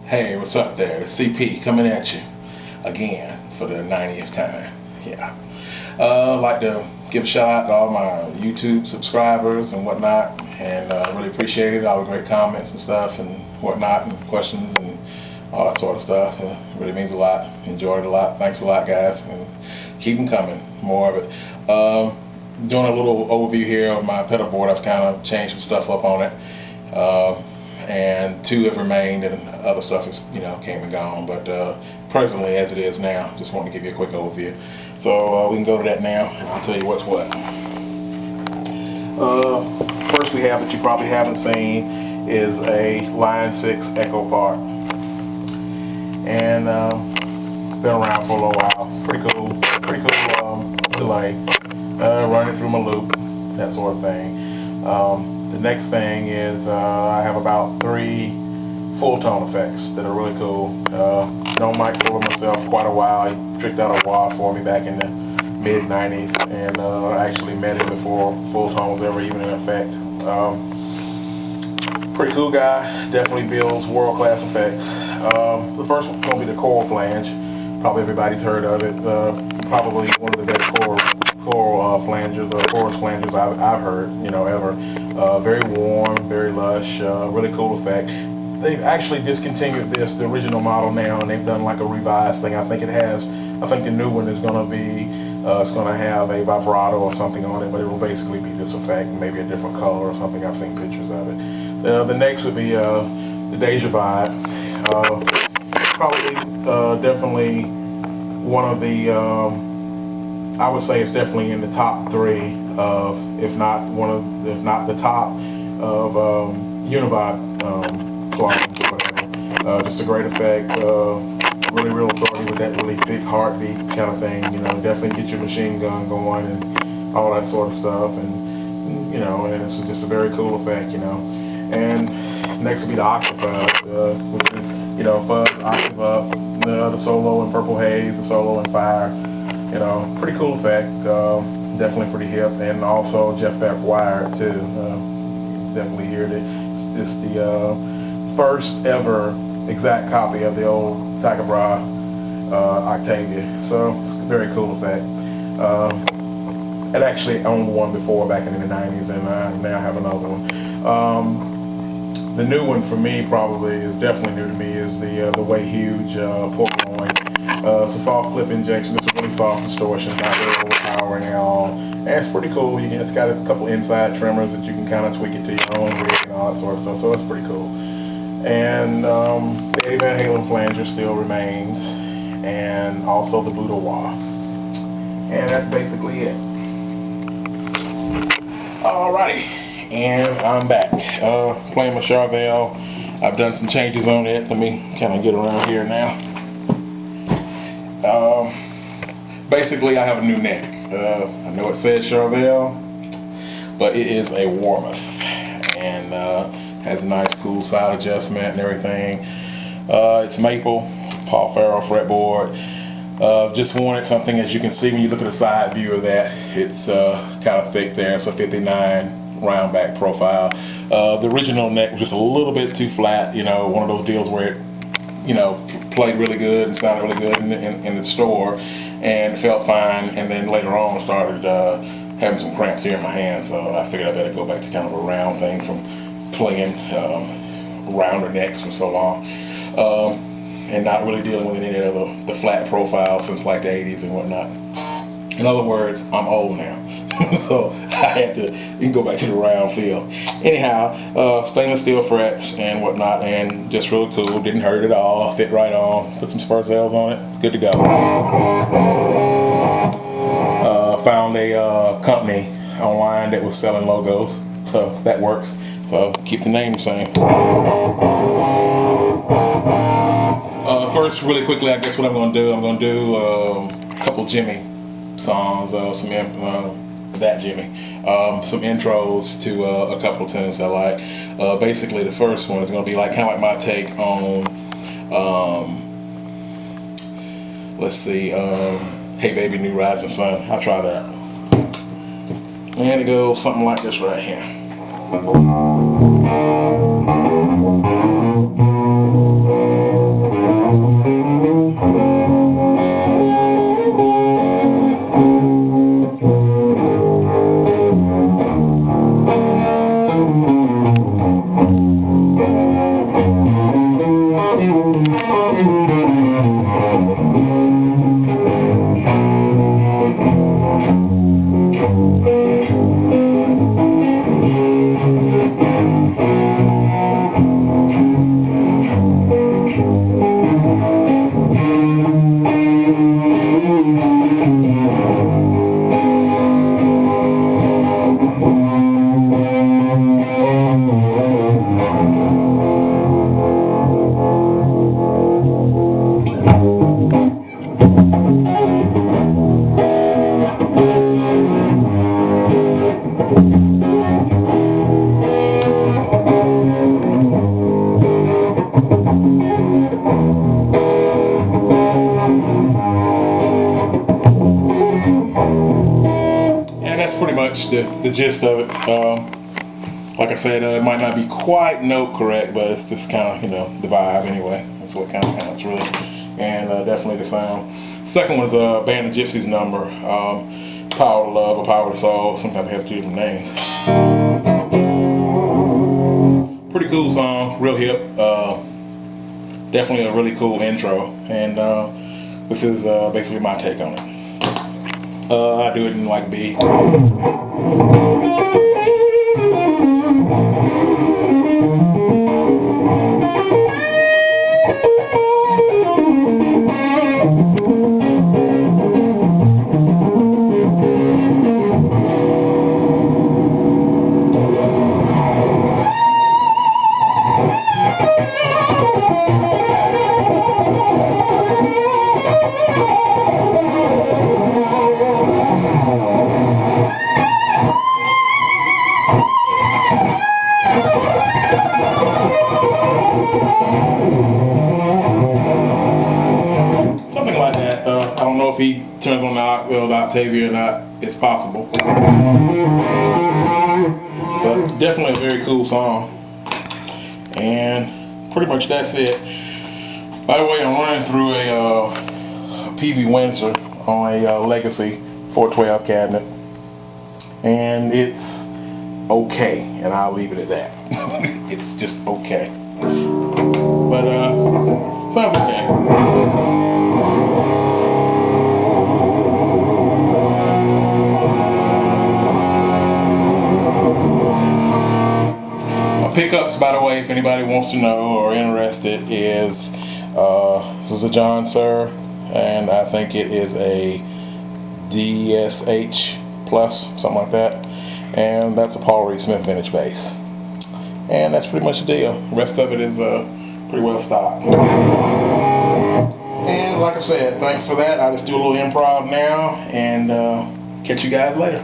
Hey, what's up there? It's CP coming at you again for the 90th time. Yeah. I'd like to give a shout out to all my YouTube subscribers and whatnot, and really appreciate it. All the great comments and stuff and whatnot, and questions and all that sort of stuff. It really means a lot. Enjoyed it a lot. Thanks a lot, guys, and keep them coming. More of it. Doing a little overview here of my pedal board. I've kind of changed some stuff up on it. And two have remained, and other stuff is came and gone. But presently, as it is now, just want to give you a quick overview. So we can go to that now, and I'll tell you what's what. First we have that you probably haven't seen is a Line 6 Echo part, and been around for a little while. It's pretty cool delay. Run it through my loop, that sort of thing. The next thing is I have about 3 full tone effects that are really cool. Known Mike for myself quite a while. He tricked out a wah for me back in the mid 90s, and I actually met him before full tone was ever even in effect. Pretty cool guy, definitely builds world class effects. The first one's going to be the coil flange. Probably everybody's heard of it. Probably one of the best coil flanges or chorus flanges I've heard, ever. Very warm, very lush, really cool effect. They've actually discontinued the original model now, and they've done like a revised thing. I think the new one is going to be, it's going to have a vibrato or something on it, but it will basically be this effect, maybe a different color or something. I've seen pictures of it. The next would be the Deja Vibe. Probably, definitely one of the, I would say it's definitely in the top 3 of, if not the top of Univibe clones or whatever. Just a great effect. Really real authority with that really thick heartbeat kind of thing. Definitely get your machine gun going and all that sort of stuff. And and it's just a very cool effect. And next will be the Octave, which is fuzz, octave up, the solo in Purple Haze, the solo in Fire. Pretty cool effect. Definitely pretty hip, and also Jeff Beck wired too. Definitely hear it. It's the first ever exact copy of the old Tycho Brahe Octavia. So it's a very cool effect. It actually owned one before back in the 90s, and I now have another one. The new one for me probably is definitely new to me is the Way Huge Porcelain. It's a soft clip injection. It's a really soft distortion, not really overpowering at all. And it's pretty cool. It's got a couple inside trimmers that you can kind of tweak it to your own rig and all that sort of stuff. So it's pretty cool. And the Eddie Van Halen flanger still remains, and also the Buddha wah. And that's basically it. Alrighty, and I'm back. Playing my Charvel. I've done some changes on it. Let me kind of get around here now. Basically, I have a new neck. I know it says Charvel, but it is a Warmoth, and has a nice cool side adjustment and everything. It's maple, Paul Farrell fretboard. Just wanted something, as you can see when you look at the side view of that, it's kind of thick there. It's a 59 round back profile. The original neck was just a little bit too flat, one of those deals where it played really good and sounded really good in the store and felt fine, and then later on started having some cramps here in my hand, so I figured I better go back to kind of a round thing from playing rounder necks for so long, and not really dealing with any of the flat profiles since like the 80s and whatnot. In other words, I'm old now. So I had to, you can go back to the round feel. Anyhow, stainless steel frets and whatnot, and just really cool. Didn't hurt at all. Fit right on. Put some spur sails on it. It's good to go. Found a company online that was selling logos, so that works. So keep the name the same. First, really quickly, I guess what I'm going to do, a couple Jimmy songs, some intros to a couple of tunes I like. Basically, the first one is going to be kind of like my take on, let's see, Hey Baby New Rising Sun. I'll try that. And it goes something like this right here. much the gist of it. Like I said, it might not be quite note correct, but it's just kind of, the vibe anyway. That's what kind of counts, really. And definitely the sound. Second one is Band of Gypsies number, Power to Love or Power to Soul. Sometimes it has two different names. Pretty cool song, real hip. Definitely a really cool intro. And this is basically my take on it. I do it in like B. Something like that. I don't know if he turns on the Octavia or not. It's possible. But definitely a very cool song. And pretty much that's it. By the way, I'm running through a PV Windsor on a Legacy 412 cabinet. And it's okay. And I'll leave it at that. It's just okay. But sounds okay. Pickups, by the way, if anybody wants to know or interested, is this is a John Suhr, and I think it is a DSH Plus, something like that, and that's a Paul Reed Smith vintage bass, and that's pretty much the deal. The rest of it is pretty well stocked. And like I said, thanks for that. I'll just do a little improv now, and catch you guys later.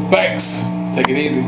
Thanks. Take it easy.